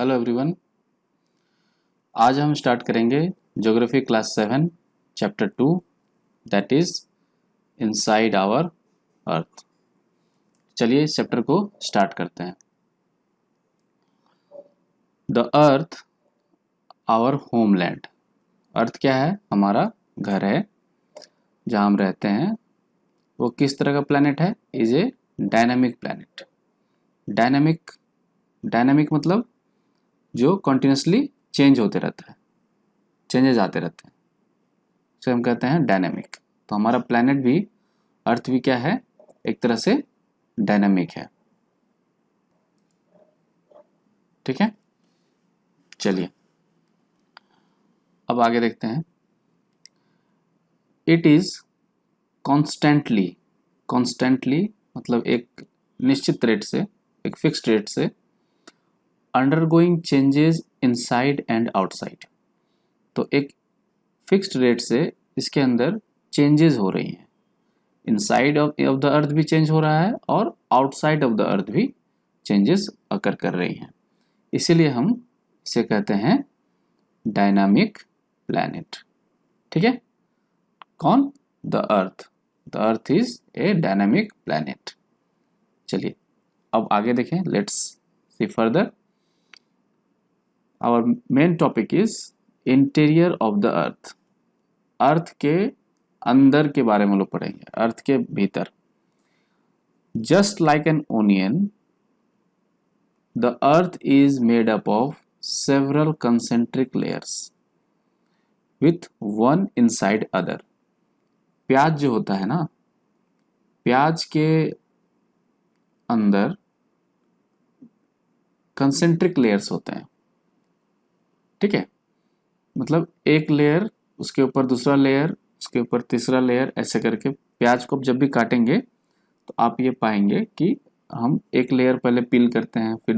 Hello everyone. आज हम start करेंगे geography class 7 chapter 2 that is inside our earth. चलिए इस चैप्टर को स्टार्ट करते हैं। The earth our homeland. Earth क्या है? हमारा घर है जहाँ हम रहते हैं। वो किस तरह का प्लैनेट है? Is a dynamic planet. Dynamic dynamic मतलब जो कंटिन्यूसली चेंज होते रहता है, चेंजेस आते रहते हैं, उसे हम कहते हैं डायनामिक। तो हमारा प्लैनेट भी, अर्थ भी क्या है? एक तरह से डायनामिक है। ठीक है, चलिए अब आगे देखते हैं। इट इज कॉन्स्टेंटली, कॉन्स्टेंटली मतलब एक निश्चित रेट से, एक फिक्स्ड रेट से undergoing changes inside and outside. तो एक फिक्स्ड रेट से इसके अंदर चेंजेस हो रही हैं। इनसाइड ऑफ द अर्थ भी चेंज हो रहा है और आउटसाइड ऑफ द अर्थ भी चेंजेस अकर कर रही हैं। इसीलिए हम इसे कहते हैं डायनामिक प्लैनेट। ठीक है, कौन? The earth. The earth is a dynamic planet. चलिए अब आगे देखें, let's see further. Our main topic is interior of the earth. Earth के अंदर के बारे में लोग पढ़ेंगे, अर्थ के भीतर। Just like an onion the earth is made up of several concentric layers with one inside other। प्याज जो होता है ना, प्याज के अंदर कंसेंट्रिक लेयर्स होते हैं। ठीक है, मतलब एक लेयर, उसके ऊपर दूसरा लेयर, उसके ऊपर तीसरा लेयर, ऐसे करके प्याज को जब भी काटेंगे तो आप ये पाएंगे कि हम एक लेयर पहले पील करते हैं, फिर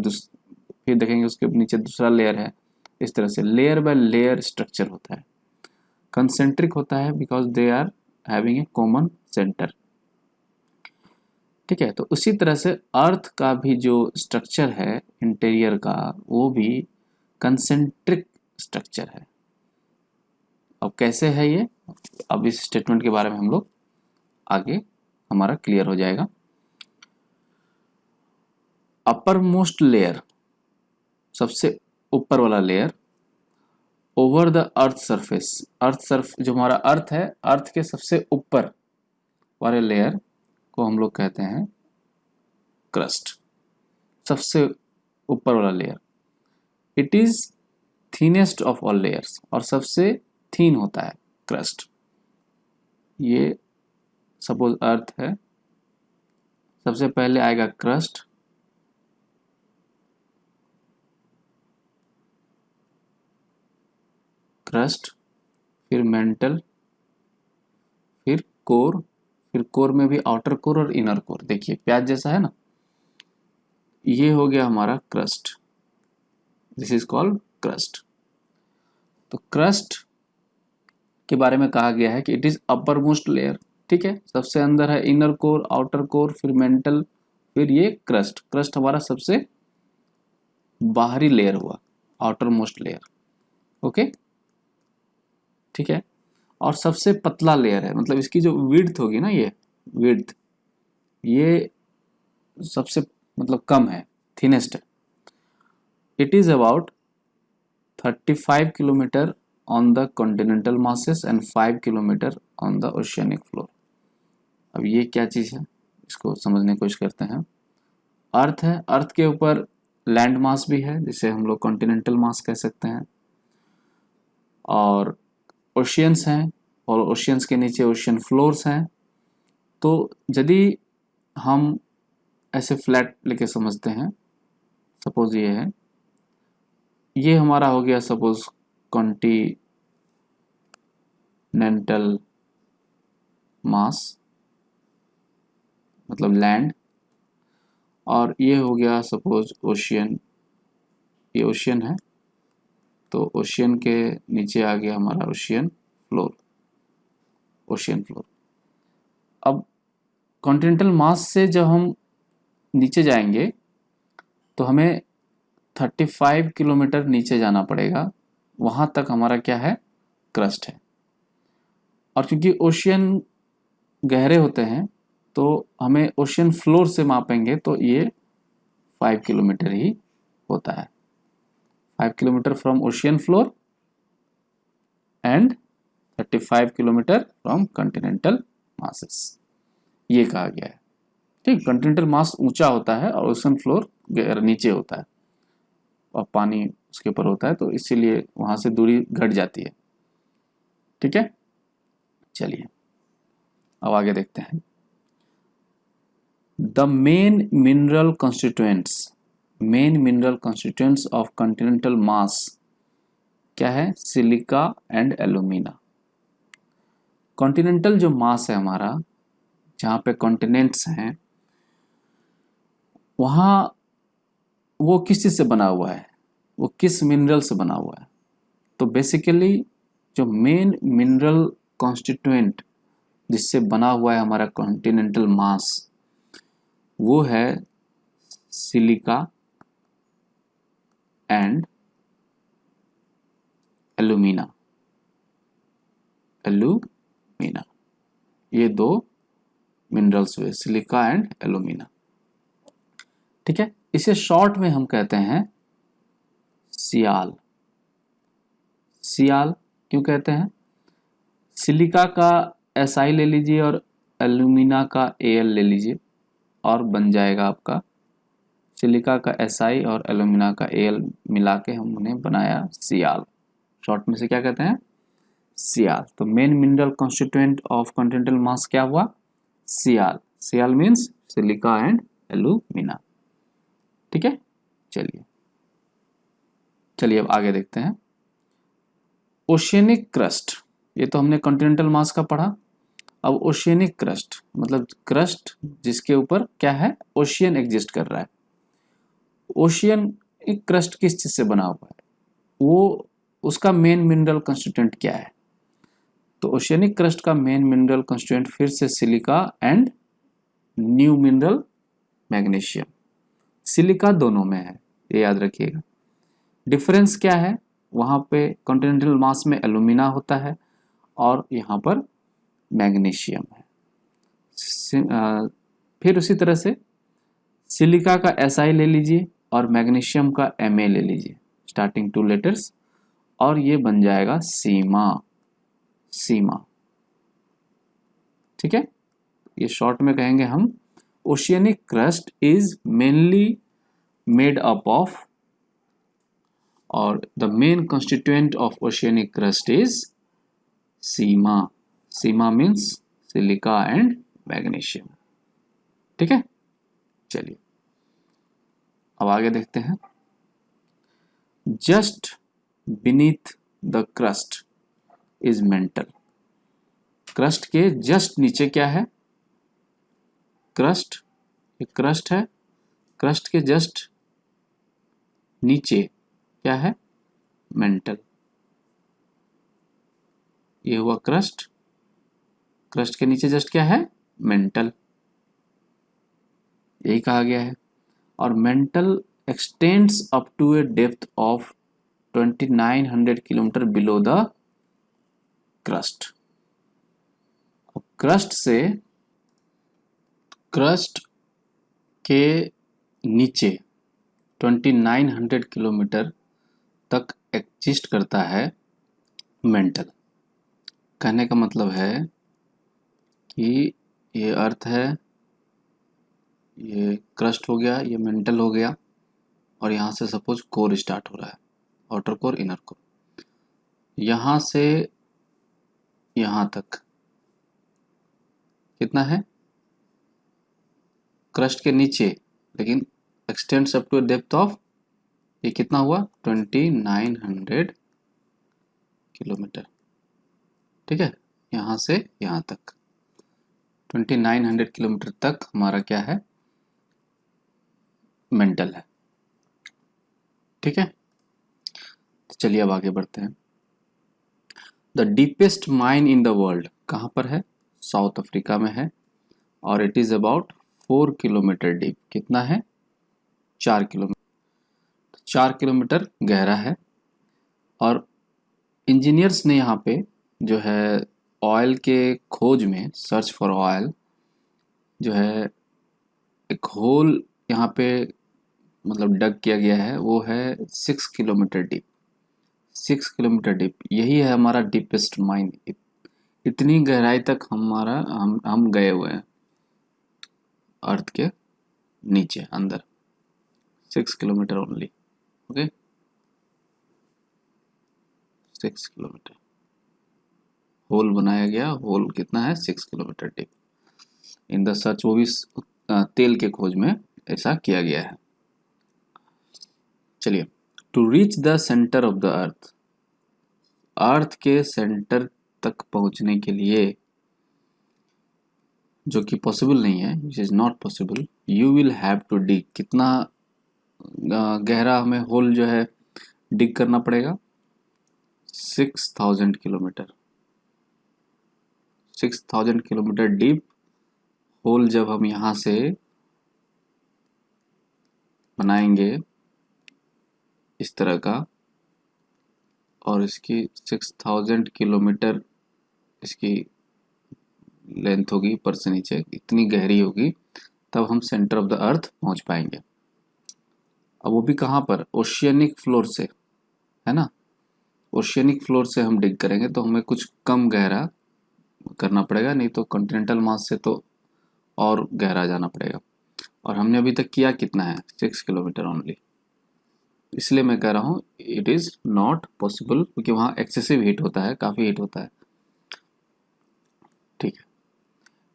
देखेंगे उसके नीचे दूसरा लेयर है। इस तरह से लेयर बाय लेयर स्ट्रक्चर होता है। कंसेंट्रिक होता है because they are having a common centre. ठीक है, तो उसी तरह से अर्थ का भी जो स्ट्रक्चर है इंटीरियर का, वो भी कंसेंट्रिक स्ट्रक्चर है। अब कैसे है ये? अब इस स्टेटमेंट के बारे में हम लोग आगे हमारा क्लियर हो जाएगा। अपर मोस्ट लेयर, सबसे ऊपर वाला layer, over the earth surface. जो हमारा अर्थ है, अर्थ के सबसे ऊपर वाले लेयर को हम लोग कहते हैं क्रस्ट। सबसे ऊपर वाला layer. It is thinnest of all layers, और सबसे थीन होता है क्रस्ट। ये सपोज अर्थ है, सबसे पहले आएगा क्रस्ट, फिर मेंटल, फिर कोर, फिर कोर में भी आउटर कोर और इनर कोर। देखिए प्याज जैसा है ना, ये हो गया हमारा crust. This is called crust. तो क्रस्ट के बारे में कहा गया है कि it is upper most layer. ठीक है, सबसे अंदर है इनर कोर, आउटर कोर, फिर मेंटल, फिर ये क्रस्ट। क्रस्ट हमारा सबसे बाहरी लेयर हुआ, आउटर मोस्ट लेयर। ओके, ठीक है, और सबसे पतला लेयर है, मतलब इसकी जो विड्थ होगी ना, ये विड्थ, ये सबसे मतलब कम है, थिनेस्ट है। It is about 35 kilometre on the continental masses and 5 kilometre on the oceanic floor. अब ये क्या चीज़ है, इसको समझने की कोशिश करते हैं। अर्थ है, अर्थ के ऊपर लैंड मास भी है, जिसे हम लोग कॉन्टिनेंटल मास कह सकते हैं, और ओशियंस हैं, और ओशियंस के नीचे ओशियन फ्लोर्स हैं। तो यदि हम ऐसे फ्लैट लेके समझते हैं, सपोज ये है, ये हमारा हो गया सपोज कॉन्टिनेंटल मास मतलब लैंड, और ये हो गया सपोज ओशियन। ये ओशियन है, तो ओशियन के नीचे आ गया हमारा ओशियन फ्लोर, ओशियन फ्लोर। अब कॉन्टिनेंटल मास से जब हम नीचे जाएंगे तो हमें 35 किलोमीटर नीचे जाना पड़ेगा, वहां तक हमारा क्या है, क्रस्ट है। और क्योंकि ओशियन गहरे होते हैं तो हमें ओशियन फ्लोर से मापेंगे तो ये 5 किलोमीटर ही होता है। 5 kilometre from ocean floor and 35 kilometre from continental masses, ये कहा गया है। ठीक, कॉन्टिनेंटल मास ऊंचा होता है और ओशन फ्लोर नीचे होता है और पानी उसके ऊपर होता है, तो इसीलिए वहां से दूरी घट जाती है। ठीक है, चलिए अब आगे देखते हैं। The main mineral constituents of continental mass क्या है, सिलिका एंड एल्यूमिना। कॉन्टिनेंटल जो मास है हमारा, जहाँ पे कॉन्टिनेंट्स हैं, वहाँ वो किस चीज़ से बना हुआ है, वो किस मिनरल से बना हुआ है। तो बेसिकली जो मेन मिनरल कॉन्स्टिट्यूएंट जिससे बना हुआ है हमारा कॉन्टिनेंटल मास, वो है सिलिका एंड एल्यूमिना। ये दो मिनरल्स हुए, सिलिका एंड एल्यूमिना। ठीक है, इसे शॉर्ट में हम कहते हैं सियाल। सियाल क्यों कहते हैं, सिलिका का SI ले लीजिए और एल्यूमिना का AL ले लीजिए और बन जाएगा आपका सिलिका का SI और एल्यूमिना का AL मिला के हम उन्हें बनाया सियाल। शॉर्ट में से क्या कहते हैं, सियाल। तो main mineral constituent of continental mass क्या हुआ, sial. Sial means silica and alumina. ठीक है, चलिए अब आगे देखते हैं। ओशियनिक क्रस्ट, ये तो हमने कॉन्टिनेंटल मास का पढ़ा। अब ओशियनिक क्रस्ट मतलब क्रस्ट जिसके ऊपर क्या है, ओशियन एग्जिस्ट कर रहा है। ओशियन क्रस्ट किस चीज से बना हुआ है, वो उसका मेन मिनरल कंस्टिट्यूएंट क्या है। तो ओशियनिक क्रस्ट का मेन मिनरल कंस्टिट्यूएंट फिर से silica and new mineral magnesium. Silica दोनों में है, ये याद रखिएगा। डिफरेंस क्या है, वहां पे कॉन्टिनेंटल मास में एल्यूमिना होता है और यहाँ पर मैग्नीशियम है। फिर उसी तरह से सिलिका का SI ले लीजिए और मैग्नीशियम का MA ले लीजिए, स्टार्टिंग 2 लेटर्स, और ये बन जाएगा सीमा। ठीक है, ये शॉर्ट में कहेंगे हम, oceanic crust is mainly made up of, और the main constituent of oceanic crust is sima. Sima means silica and magnesium. ठीक है, चलिए अब आगे देखते हैं। Just beneath the crust is mantle. Crust के जस्ट नीचे क्या है, क्रस्ट, ये क्रस्ट है, क्रस्ट के जस्ट नीचे क्या है, मेंटल। ये हुआ क्रस्ट, क्रस्ट के नीचे जस्ट क्या है, मेंटल, यही कहा गया है। और mantle extends up to a depth of 2900 kilometre below the crust. Crust से, क्रस्ट के नीचे 2900 किलोमीटर तक एग्जिस्ट करता है मेंटल। कहने का मतलब है कि ये अर्थ है, ये क्रस्ट हो गया, ये मेंटल हो गया, और यहाँ से सपोज कोर स्टार्ट हो रहा है, आउटर कोर इनर कोर, यहाँ से यहाँ तक कितना है, क्रस्ट के नीचे, लेकिन extends up to depth of, ये कितना हुआ, 2900 किलोमीटर। ठीक है, यहाँ से यहाँ तक 2900 किलोमीटर तक हमारा क्या है, मेंटल है। ठीक है, तो चलिए अब आगे बढ़ते हैं। The deepest mine in the world कहाँ पर है, साउथ अफ्रीका में है, और it is about 4 kilometre deep. कितना है, 4 किलोमीटर। 4 किलोमीटर गहरा है। और इंजीनियर्स ने यहाँ पे जो है ऑयल के खोज में, सर्च फॉर ऑयल, जो है एक होल यहाँ पे मतलब डग किया गया है, वो है 6 किलोमीटर डीप। 6 किलोमीटर डीप, यही है हमारा डीपेस्ट माइन। इतनी गहराई तक हम गए हुए हैं अर्थ के नीचे अंदर, 6 kilometre only. Okay, 6 kilometre hole बनाया गया। होल कितना है? 6 kilometre deep in the search, वो भी तेल के खोज में ऐसा किया गया है। चलिए, to reach the centre of the earth, earth के सेंटर तक पहुंचने के लिए, जो कि पॉसिबल नहीं है, which is not possible, you will have to dig. कितना गहरा हमें होल जो है डिग करना पड़ेगा? 6000 किलोमीटर। 6000 किलोमीटर डीप होल जब हम यहाँ से बनाएंगे इस तरह का, और इसकी 6000 किलोमीटर इसकी लेंथ होगी ऊपर से नीचे, इतनी गहरी होगी, तब हम सेंटर ऑफ द अर्थ पहुंच पाएंगे। अब वो भी कहाँ पर? ओशियनिक फ्लोर से, है ना। ओशियनिक फ्लोर से हम डिग करेंगे तो हमें कुछ कम गहरा करना पड़ेगा, नहीं तो कॉन्टिनेंटल मास से तो और गहरा जाना पड़ेगा। और हमने अभी तक किया कितना है? 6 किलोमीटर ओनली। इसलिए मैं कह रहा हूँ इट इज़ नॉट पॉसिबल, क्योंकि वहाँ एक्सेसिव हीट होता है, काफ़ी हीट होता है। ठीक है।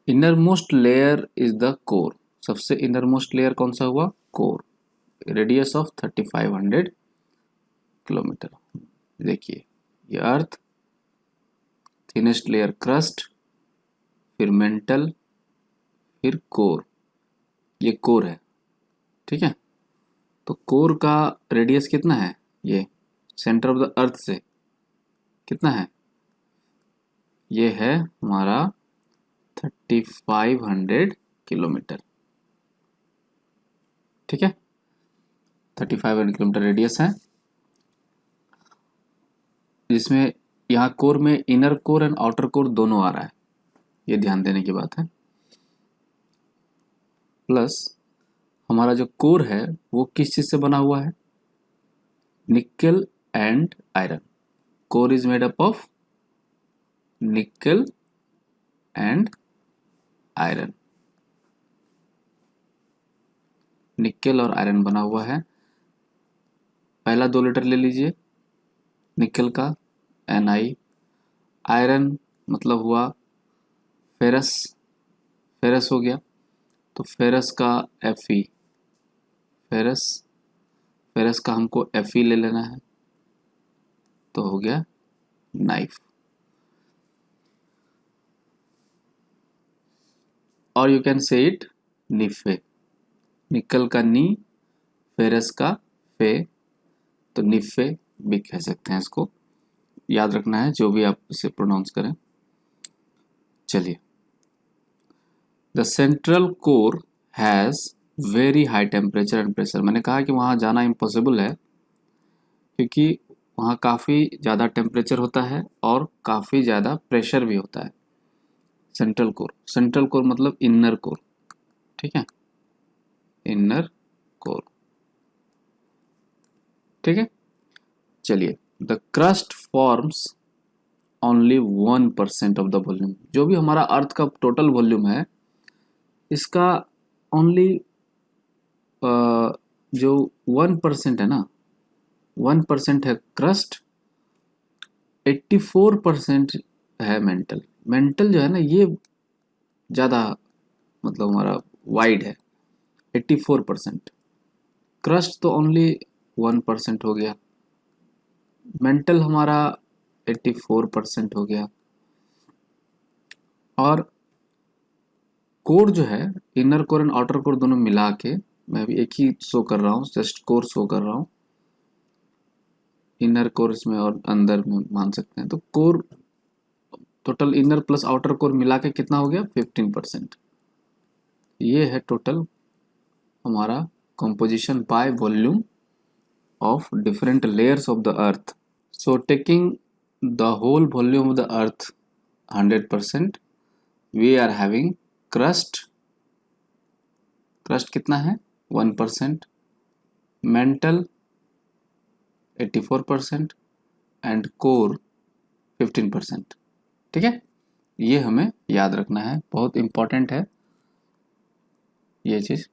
Inner most layer is the core. सबसे इनर मोस्ट लेयर कौन सा हुआ? कोर। Radius of 3500 kilometre. देखिए, ये अर्थ, थिनेस्ट लेयर क्रस्ट, फिर मेंटल, फिर कोर। ये कोर है, ठीक है। तो कोर का रेडियस कितना है? ये सेंटर ऑफ द अर्थ से कितना है? ये है हमारा 3500 किलोमीटर, ठीक है। 3500 किलोमीटर रेडियस है, जिसमें यहाँ कोर में inner core and outer core दोनों आ रहा है, ये ध्यान देने की बात है। प्लस हमारा जो कोर है वो किस चीज से बना हुआ है? निकल and iron. Core is made up of निकल एंड आयरन। निकल और आयरन बना हुआ है। पहला 2 लीटर ले लीजिए निकल का, Na। आयरन मतलब हुआ फेरस, फेरस हो गया, तो फेरस का Fe, फेरस, फेरस का हमको Fe ले लेना है, तो हो गया नाइफ। और यू कैन से इट निफे। निकल का नी, फेरस का फे, तो निफे भी कह सकते हैं इसको। याद रखना है जो भी आप इसे प्रोनाउंस करें। चलिए, the central core has very high temperature and pressure. मैंने कहा कि वहाँ जाना इम्पॉसिबल है, क्योंकि वहाँ काफ़ी ज़्यादा टेम्परेचर होता है और काफ़ी ज़्यादा प्रेशर भी होता है। सेंट्रल कोर, सेंट्रल कोर मतलब इनर कोर, ठीक है, इनर कोर, ठीक है। चलिए, the crust forms only 1% of the volume. जो भी हमारा अर्थ का टोटल वॉल्यूम है, इसका ओनली जो 1% है ना, 1% है क्रस्ट, 84% है मेंटल। मेंटल जो है ना, ये ज़्यादा मतलब हमारा वाइड है, 84%। क्रस्ट तो ओनली 1% हो गया, मेंटल हमारा 84% हो गया। और कोर जो है, inner core and outer core दोनों मिला के, मैं अभी एक ही शो कर रहा हूँ, जस्ट कोर शो कर रहा हूँ। इनर कोर इसमें और अंदर में मान सकते हैं। तो core total inner plus outer core मिला के कितना हो गया? 15%। ये है टोटल हमारा composition by volume of different layers of the earth. So taking the whole volume of the earth 100%, we are having crust कितना है 1%, mantle 84% एंड कोर 15%। ठीक है, ये हमें याद रखना है, बहुत इंपॉर्टेंट है ये चीज।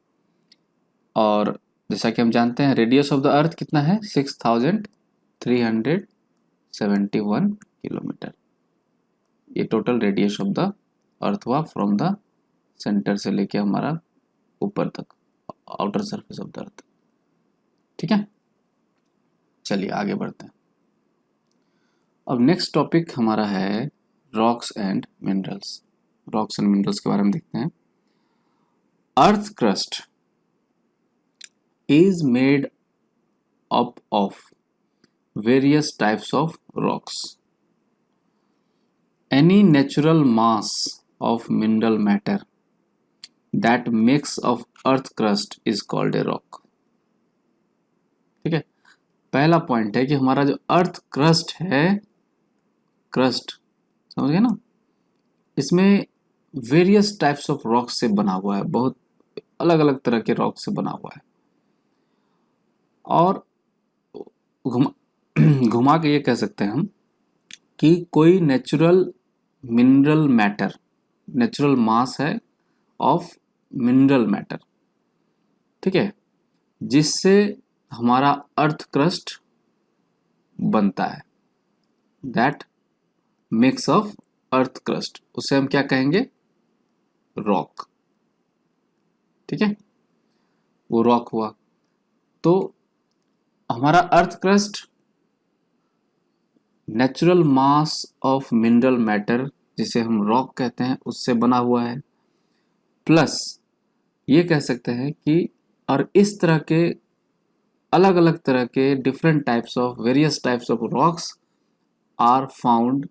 और जैसा कि हम जानते हैं रेडियस ऑफ द अर्थ कितना है 6371 किलोमीटर। ये टोटल रेडियस ऑफ द अर्थ हुआ फ्रॉम द सेंटर से लेके हमारा ऊपर तक, आउटर सरफेस ऑफ द अर्थ। ठीक है, चलिए आगे बढ़ते हैं। अब नेक्स्ट टॉपिक हमारा है rocks and minerals. Rocks and minerals के बारे में देखते हैं। Earth crust is made up of various types of rocks. Any natural mass of mineral matter that makes of earth crust is called a rock. ठीक है, पहला point है कि हमारा जो अर्थ क्रस्ट है, क्रस्ट समझ गए ना, इसमें वेरियस टाइप्स ऑफ रॉक्स से बना हुआ है, बहुत अलग अलग तरह के रॉक से बना हुआ है। और घुमा के ये कह सकते हैं हम कि कोई नेचुरल मिनरल मैटर, नेचुरल मास है ऑफ मिनरल मैटर, ठीक है, जिससे हमारा अर्थ क्रस्ट बनता है, that makes of earth crust, उसे हम क्या कहेंगे रॉक। ठीक है, वो रॉक हुआ। तो हमारा earth crust natural mass of mineral matter, जिसे हम रॉक कहते हैं, उससे बना हुआ है। प्लस ये कह सकते हैं कि और इस तरह के अलग अलग तरह के different types of various types of rocks are found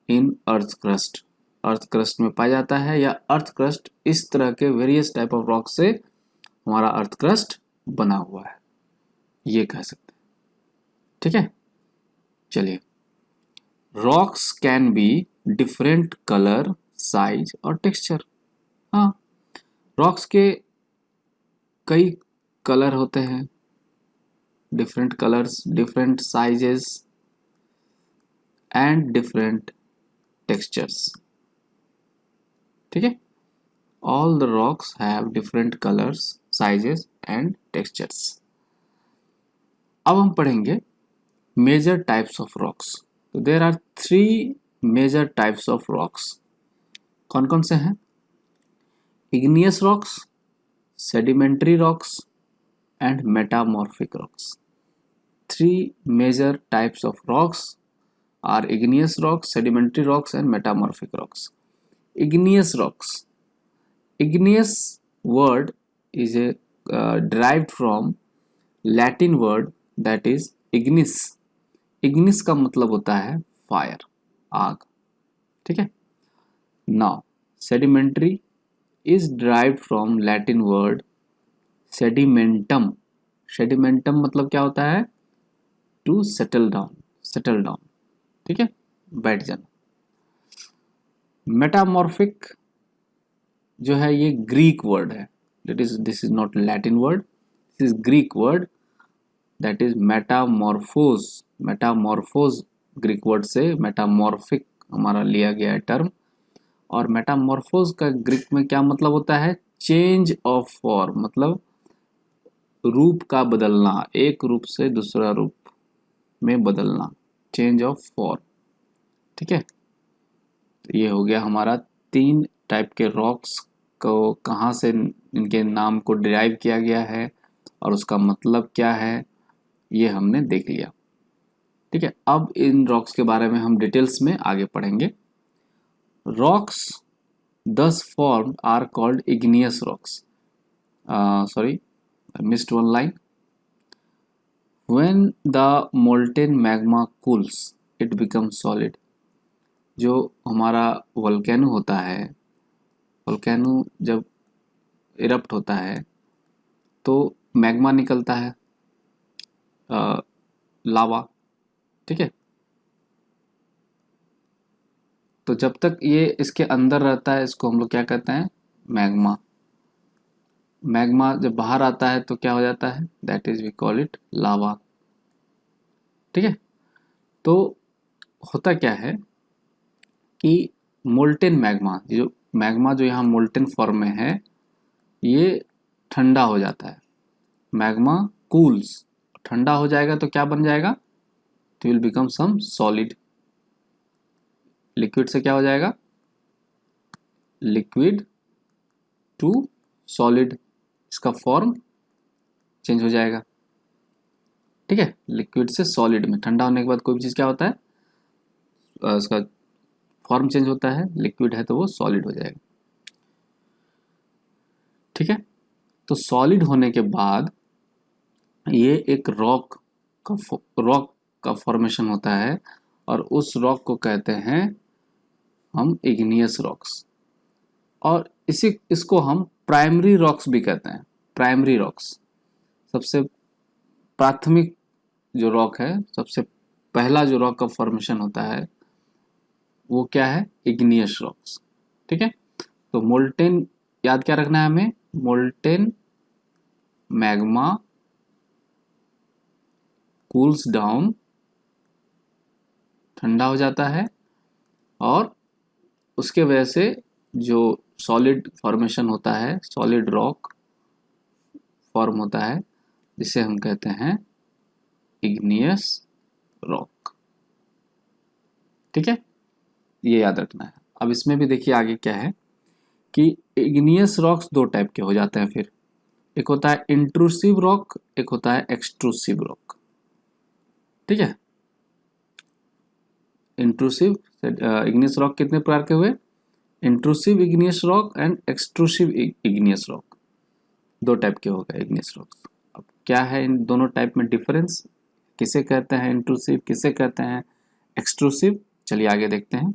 in earth crust, earth crust में पाया जाता है, या अर्थ क्रस्ट इस तरह के वेरियस टाइप ऑफ रॉक से हमारा अर्थ क्रस्ट बना हुआ है, ये कह सकते हैं। ठीक है, चलिए, rocks can be different colour, size और टेक्सचर। हाँ, रॉक्स के कई कलर होते हैं, different colours, different sizes and different textures. ठीक है, all the rocks have different colours, sizes and textures. अब हम पढ़ेंगे मेजर टाइप्स ऑफ रॉक्स। तो there are 3 major types of rocks. कौन कौन से हैं? Igneous rocks, sedimentary rocks and metamorphic rocks. 3 major types of rocks are igneous rocks, sedimentary rocks and metamorphic rocks. Igneous rocks. Igneous word is a derived from Latin word that is ignis. Ignis का मतलब होता है fire, आग। ठीक है। Now sedimentary is derived from Latin word sedimentum. Sedimentum मतलब क्या होता है? To settle down, settle down। ठीक है, बैठ जाना। मेटामॉर्फिक जो है ये ग्रीक वर्ड है, this is not Latin word, this is Greek word, that is metamorphose. Metamorphose Greek word से मेटामॉर्फिक हमारा लिया गया है टर्म। और मेटामॉर्फोज का ग्रीक में क्या मतलब होता है? चेंज ऑफ फॉर्म, मतलब रूप का बदलना, एक रूप से दूसरा रूप में बदलना, चेंज ऑफ फॉर्म। ठीक है, तो ये हो गया हमारा 3 टाइप के रॉक्स को कहाँ से इनके नाम को डिराइव किया गया है और उसका मतलब क्या है, ये हमने देख लिया। ठीक है, अब इन रॉक्स के बारे में हम डिटेल्स में आगे पढ़ेंगे। Rocks thus formed are called igneous rocks. Sorry, I missed one line. When the molten magma cools, it becomes solid. जो हमारा वोल्केनो होता है, वोल्केनो जब इरप्ट होता है तो मैग्मा निकलता है, लावा। ठीक है, तो जब तक ये इसके अंदर रहता है इसको हम लोग क्या कहते हैं, मैग्मा। मैग्मा जब बाहर आता है तो क्या हो जाता है, that is we call it lava. ठीक है, तो होता क्या है कि मोल्टेन मैग्मा, जो मैग्मा जो यहाँ मोल्टेन फॉर्म में है, ये ठंडा हो जाता है। मैग्मा कूल्स, ठंडा हो जाएगा तो क्या बन जाएगा, तो will become some solid. Liquid से क्या हो जाएगा, लिक्विड टू सॉलिड, इसका फॉर्म चेंज हो जाएगा। ठीक है, लिक्विड से सॉलिड में ठंडा होने के बाद कोई भी चीज़ क्या होता है, उसका फॉर्म चेंज होता है, लिक्विड है तो वो सॉलिड हो जाएगा। ठीक है, तो सॉलिड होने के बाद ये एक रॉक का फॉर्मेशन होता है, और उस रॉक को कहते हैं हम इग्नियस रॉक्स, और इसको हम प्राइमरी रॉक्स भी कहते हैं। प्राइमरी रॉक्स, सबसे प्राथमिक जो रॉक है, सबसे पहला जो रॉक का फॉर्मेशन होता है वो क्या है, इग्नियस रॉक्स। ठीक है, तो मोल्टेन याद क्या रखना है हमें, मोल्टेन मैग्मा कूल्स डाउन, ठंडा हो जाता है, और उसके वजह से जो सॉलिड फॉर्मेशन होता है, सॉलिड रॉक फॉर्म होता है, जिसे हम कहते हैं इग्नियस रॉक। ठीक है, ये याद रखना है। अब इसमें भी देखिए आगे क्या है कि इग्नियस रॉक्स दो टाइप के हो जाते हैं फिर, एक होता है इंट्रूसिव रॉक, एक होता है एक्सट्रूसिव रॉक। ठीक है, इंट्रूसिव इग्नियस रॉक कितने प्रकार के हुए, intrusive igneous rock and extrusive igneous rock, दो टाइप के हो गए इग्नियस रॉक्स। अब क्या है इन दोनों टाइप में डिफरेंस, किसे कहते हैं इंट्रूसिव, किसे कहते हैं एक्सट्रूसिव, चलिए आगे देखते हैं।